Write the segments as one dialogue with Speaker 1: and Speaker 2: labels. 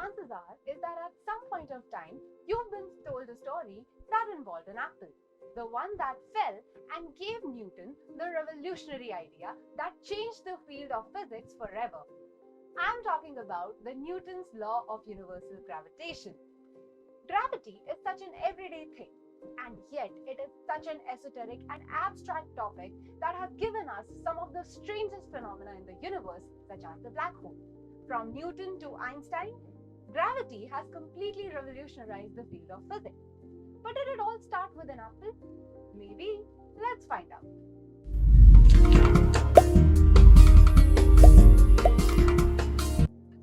Speaker 1: chances are is that at some point of time, you've been told a story that involved an apple, the one that fell and gave Newton the revolutionary idea that changed the field of physics forever. I'm talking about the Newton's law of universal gravitation. Gravity is such an everyday thing, and yet it is such an esoteric and abstract topic that has given us some of the strangest phenomena in the universe, such as the black hole. From Newton to Einstein, gravity has completely revolutionized the field of physics. But did it all start with an apple? Maybe. Let's find out.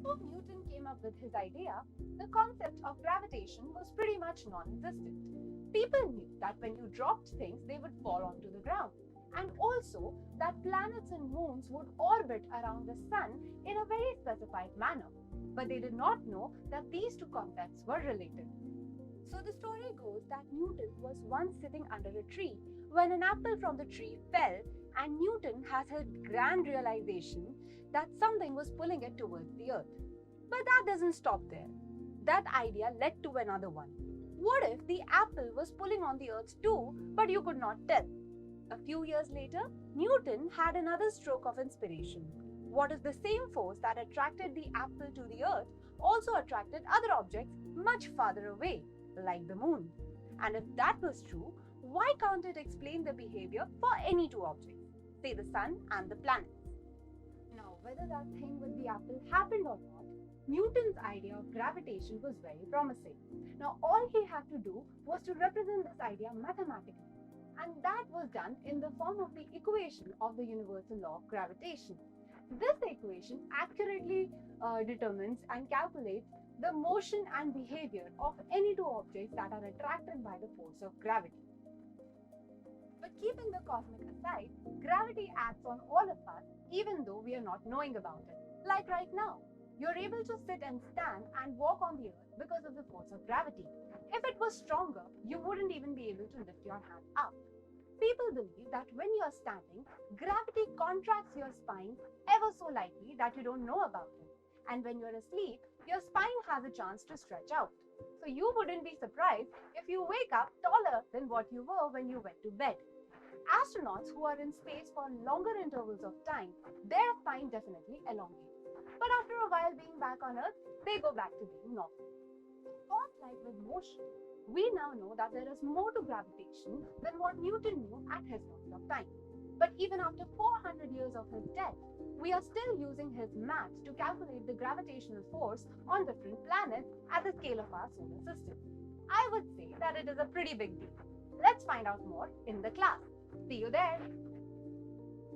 Speaker 1: Before Newton came up with his idea, the concept of gravitation was pretty much non-existent. People knew that when you dropped things, they would fall onto the ground, and also that planets and moons would orbit around the sun in a very specified manner. But they did not know that these two concepts were related. So the story goes that Newton was once sitting under a tree when an apple from the tree fell, and Newton has a grand realization that something was pulling it towards the earth. But that doesn't stop there. That idea led to another one. What if the apple was pulling on the earth too, but you could not tell? A few years later, Newton had another stroke of inspiration. What if the same force that attracted the apple to the earth also attracted other objects much farther away, like the moon? And if that was true, why can't it explain the behavior for any two objects, say the sun and the planets? Now, whether that thing with the apple happened or not, Newton's idea of gravitation was very promising. Now, all he had to do was to represent this idea mathematically, and that was done in the form of the equation of the universal law of gravitation. This equation accurately determines and calculates the motion and behavior of any two objects that are attracted by the force of gravity. But keeping the cosmic aside, gravity acts on all of us even though we are not knowing about it. Like right now, you're able to sit and stand and walk on the earth because of the force of gravity. If it was stronger, you wouldn't even be able to lift your hand up. People believe that when you're standing, gravity contracts your spine ever so lightly that you don't know about it. And when you're asleep, your spine has a chance to stretch out. So you wouldn't be surprised if you wake up taller than what you were when you went to bed. Astronauts who are in space for longer intervals of time, their spine definitely elongates. But after a while being back on Earth, they go back to being normal. Just like with motion, we now know that there is more to gravitation than what Newton knew at his point of time. But even after 400 years of his death, we are still using his maths to calculate the gravitational force on different planets at the scale of our solar system. I would say that it is a pretty big deal. Let's find out more in the class. See you there.